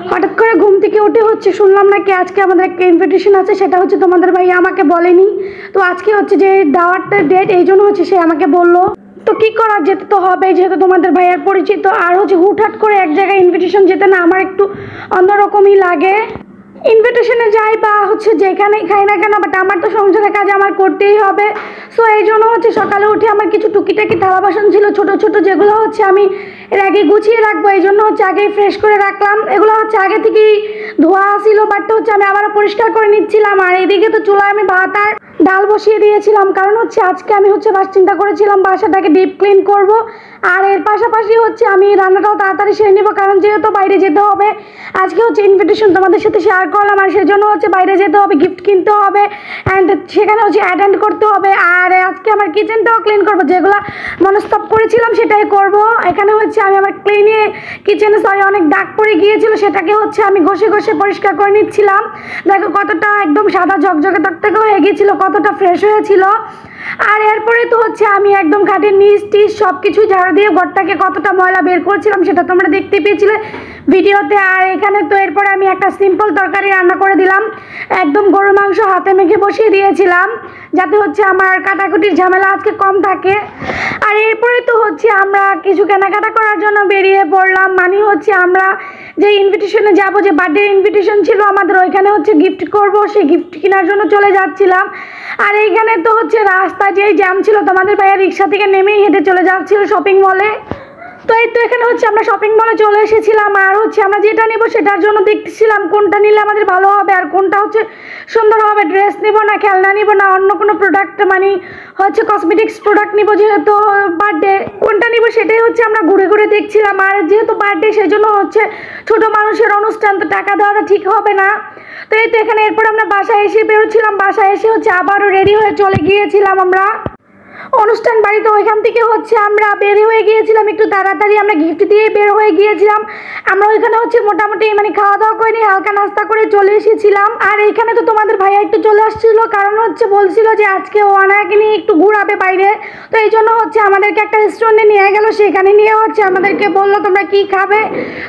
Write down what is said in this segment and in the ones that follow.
হঠাৎ করে ঘুম থেকে উঠে হচ্ছে শুনলাম নাকি আজকে আমাদের একটা ইনভিটেশন আছে, সেটা হচ্ছে তোমাদের ভাইয়া আমাকে বলেনি। তো আজকে হচ্ছে যে দাওয়াতটার ডেট, এই জন্য হচ্ছে সে আমাকে বললো। তো কি করার, যেতে তো হবে যেহেতু তোমাদের ভাইয়ার পরিচিত। আর হচ্ছে হুটহাট করে এক জায়গায় ইনভিটেশন যেতে না আমার একটু অন্যরকমই লাগে। ইনভিটেশনে যাই বা হচ্ছে যেখানেই খাই না কেন, বাট আমার তো সংসারের কাজ আমার করতেই হবে। সো এই জন্য হচ্ছে সকালে উঠে আমার কিছু টুকিটাকি থালা বাসন ছিল ছোট ছোট, যেগুলো হচ্ছে আমি এর আগে গুছিয়ে রাখবো, এই জন্য হচ্ছে আগেই ফ্রেশ করে রাখলাম। এগুলো হচ্ছে আগে থেকেই ধোয়া ছিল, বাট হচ্ছে আমি আবারও পরিষ্কার করে নিচ্ছিলাম। আর এদিকে তো চুলায় আমি ভাত আর ডাল বসিয়ে দিয়েছিলাম, কারণ হচ্ছে আজকে আমি হচ্ছে চিন্তা করেছিলাম বাসাটাকে ডিপ ক্লিন করব। আর এর পাশাপাশি হচ্ছে আমি রান্নাটাও তাড়াতাড়ি সেরে নেবো, কারণ যেহেতু বাইরে যেতে হবে। আজকে হচ্ছে ইনভিটেশন তোমাদের সাথে শেয়ার করলাম, আর সেই জন্য হচ্ছে বাইরে যেতে হবে, গিফট কিনতে হবে, অ্যান্ড সেখানে হচ্ছে অ্যাটেন্ড করতে হবে। আর আজকে আমার কিচেনটাও ক্লিন করবো, যেগুলো মনস্তব করেছিলাম সেটাই করব। এখানে হচ্ছে আমি আমার কিচেনে অনেক দাগ পড়ে গিয়েছিল, সেটাকে হচ্ছে আমি ঘষে ঘষে পরিষ্কার করে নিচ্ছিলাম। দেখো কতটা একদম সাদা ঝকঝকে তকতকে হয়ে গিয়েছিল, কতটা ফ্রেশ হয়েছিল। আর এরপরে তো হচ্ছে আমি একদম খাটের নিচ টিচ সব কিছুই ঝাড়ু দিয়ে ঘরটাকে কতটা ময়লা বের করছিলাম সেটা তোমরা দেখতে পেয়েছিলে ভিডিওতে। আর এখানে তো এরপরে আমি একটা সিম্পল তরকারি রান্না করে দিলাম, একদম গরুর মাংস হাতে মেখে বসিয়ে দিয়েছিলাম, যাতে হচ্ছে আমার কাটাকুটির ঝামেলা আজকে কম থাকে। আর এরপরে তো হচ্ছে আমরা কিছু কেনাকাটা করার জন্য বেরিয়ে পড়লাম, মানে হচ্ছে আমরা যে ইনভিটেশনে যাব, যে বার্থডে ইনভিটেশন ছিল আমাদের, ওইখানে হচ্ছে গিফট করব, সেই গিফট কেনার জন্য চলে যাচ্ছিলাম। আর এইখানে তো হচ্ছে রাস্তা যেই জ্যাম ছিল, তোমাদের ভাইয়া রিক্সা থেকে নেমেই হেঁটে চলে যাচ্ছিল শপিং মলে। তো এই তো এখানে হচ্ছে আমরা শপিং মলে চলে এসেছিলাম, আর হচ্ছে আমরা যেটা নিব সেটার জন্য দেখতেছিলাম কোনটা নিলে আমাদের ভালো হবে আর কোনটা হচ্ছে সুন্দর হবে। ড্রেস নিব না, খেলনা নিব না, অন্য কোনো প্রোডাক্ট মানে হচ্ছে কসমেটিক্স প্রোডাক্ট নিব, যেহেতু বার্থডে কোনটা নিব সেটাই হচ্ছে আমরা ঘুরে ঘুরে দেখছিলাম। আর যেহেতু বার্থডে সেই জন্য হচ্ছে ছোট মানুষের অনুষ্ঠান, তো টাকা দেওয়াটা ঠিক হবে না। তো এই তো এখানে এরপর আমরা বাসায় এসে বেরোচ্ছিলাম, বাসায় এসে হচ্ছে আবারও রেডি হয়ে চলে গিয়েছিলাম আমরা অনুষ্ঠান বাড়িতে। ওইখান থেকে হচ্ছে আমরা বের হয়ে গিয়েছিলাম একটু তাড়াতাড়ি, আমরা গিফট দিয়ে বের হয়ে গিয়েছিলাম। আমরা ওইখানে হচ্ছে মোটামুটি মানে খাওয়া দাওয়া করে নিয়ে হালকা নাস্তা করে চলে এসেছিলাম। আর এইখানে তো তোমাদের ভাইয়া একটু চলে আসছিল, কারণ হচ্ছে বলছিল যে আজকে ও আনায়াকে নিয়ে একটু ঘুরাবে বাইরে। তো এই জন্য হচ্ছে আমাদেরকে একটা রেস্টুরেন্টে নিয়ে গেল, সেখানে নিয়ে হচ্ছে আমাদেরকে বললো তোমরা কি খাবে।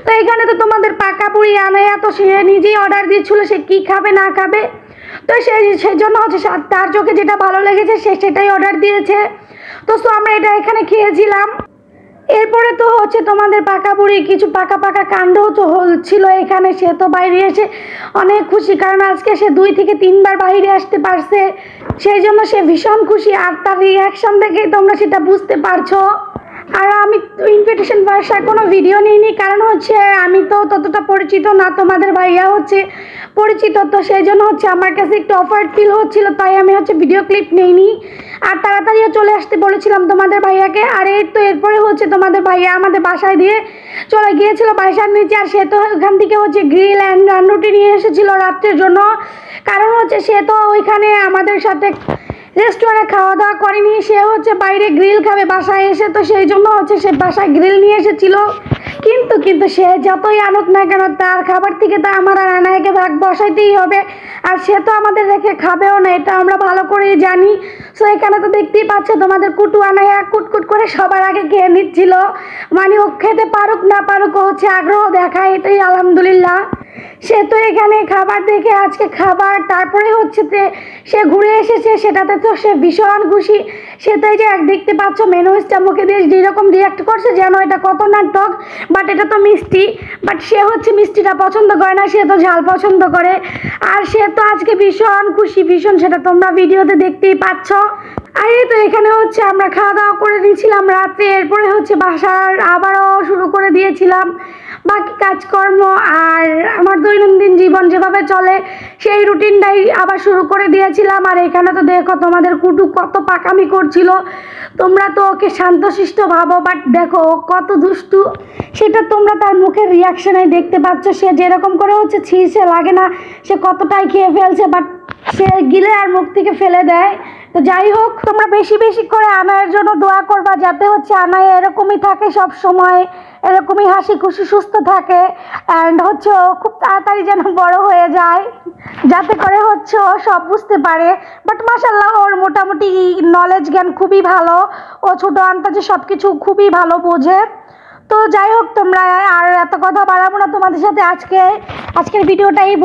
তো এখানে তো তোমাদের পাকা পুরি আনায়া তো সে নিজেই অর্ডার দিচ্ছিল সে কি খাবে না খাবে। তো সেই জন্য হচ্ছে তার চোখে যেটা ভালো লেগেছে সে সেটাই অর্ডার দিয়েছে। তো আমরা এটা এখানে খেয়েছিলাম। এরপরে তো হচ্ছে তোমাদের পাকা বুড়ি কিছু পাকা পাকা কাণ্ডও তো হচ্ছিল এখানে। সে তো বাইরে এসে অনেক খুশি, কারণ আজকে সে 2 থেকে 3 বার বাইরে আসতে পারছে, সেই জন্য সে ভীষণ খুশি। আর তার রিয়াকশন দেখেই তোমরা সেটা বুঝতে পারছো। আর আমি ইনভিটেশন বাসায় কোনো ভিডিও নিইনি, কারণ হচ্ছে আমি তো ততটা পরিচিত না, তোমাদের ভাইয়া হচ্ছে পরিচিত, তো সেই জন্য হচ্ছে আমার কাছে একটু অফার্ড ফিল হচ্ছিল, তাই আমি হচ্ছে ভিডিও ক্লিপ নেইনি। আর তাড়াতাড়িও চলে আসতে বলেছিলাম তোমাদের ভাইয়াকে। আর এরপরে হচ্ছে তোমাদের ভাইয়া আমাদের বাসায় দিয়ে চলে গিয়েছিল বাসার নিচে। আর সে তো ওখান থেকে হচ্ছে গ্রিল অ্যান্ড রান্নুটি নিয়ে এসেছিল রাত্রের জন্য, কারণ হচ্ছে সে তো ওইখানে আমাদের সাথে রেস্টুরেন্টে খাওয়া দাওয়া করেনি, সে হচ্ছে বাইরে গ্রিল খাবে বাসায় এসে। তো সেই জন্য হচ্ছে সে বাসায় গ্রিল নিয়ে এসেছিল। কিন্তু সে যতই আনুক না কেন তার খাবার থেকে তো আমার আর আনায়াকে ভাগ বসাইতেই হবে, আর সে তো আমাদের রেখে খাবেও না, এটা আমরা ভালো করেই জানি। সো এখানে তো দেখতেই পাচ্ছ তোমাদের কুটু আনায়া কুটকুট করে সবার আগে খেয়ে নিচ্ছিল, মানে ও খেতে পারুক না পারুক ও হচ্ছে আগ্রহ দেখায়, এটাই আলহামদুলিল্লাহ। সে তো এখানে খাবার দেখে আজকে খাবার, তারপরে হচ্ছে সে ঘুরে এসেছে, সেটাতে তো সে ভীষণ খুশি। সে তো এই যে দেখতে পাচ্ছ মেনুজটা মুখে দিয়ে যেরকম রিয়াক্ট করছে যেন এটা কত নাটক, বাট এটা তো মিষ্টি, বাট সে হচ্ছে মিষ্টিটা পছন্দ করে না, সে তো ঝাল পছন্দ করে। আর সে তো আজকে ভীষণ খুশি, ভীষণ, সেটা তোমরা ভিডিওতে দেখতেই পাচ্ছ। আর এই তো এখানে হচ্ছে আমরা খাওয়া দাওয়া করে নিয়েছিলাম রাত্রে, এরপরে হচ্ছে বাসার আবারও শুরু করে দিয়েছিলাম বাকি কাজকর্ম। আর আমার দৈনন্দিন জীবন যেভাবে চলে সেই রুটিনটাই আবার শুরু করে দিয়েছিলাম। আর এখানে তো দেখো তোমাদের কুটু কত পাকামি করছিল, তোমরা তো ওকে শান্তশিষ্ট ভাবো, বাট দেখো কত দুষ্টু সেটা তোমরা তার মুখের রিয়াকশনে দেখতে পাচ্ছ। সে যেরকম করে হচ্ছে ছিঁড়ছে লাগে না, সে কতটাই খেয়ে ফেলছে, বাট সে গিলে আর মুখ থেকে ফেলে দেয়। তো যাই হোক, তোমরা বেশি বেশি করে আনায়ের জন্য দোয়া করবা, যাতে হচ্ছে আনায় এরকমই থাকে সব সময়, এরকমই হাসি খুশি সুস্থ থাকে, অ্যান্ড হচ্ছে ও খুব তাড়াতাড়ি যেন বড় হয়ে যায়, যাতে করে হচ্ছে ও সব বুঝতে পারে। বাট মাশাআল্লাহ ওর মোটামুটি নলেজ জ্ঞান খুবই ভালো, ও ছোটো আন্তাজে সব কিছু খুবই ভালো বোঝে। তো যাই হোক, তোমরা আর এত কথা বাড়াবো না তোমাদের সাথে, আজকের ভিডিওটা এই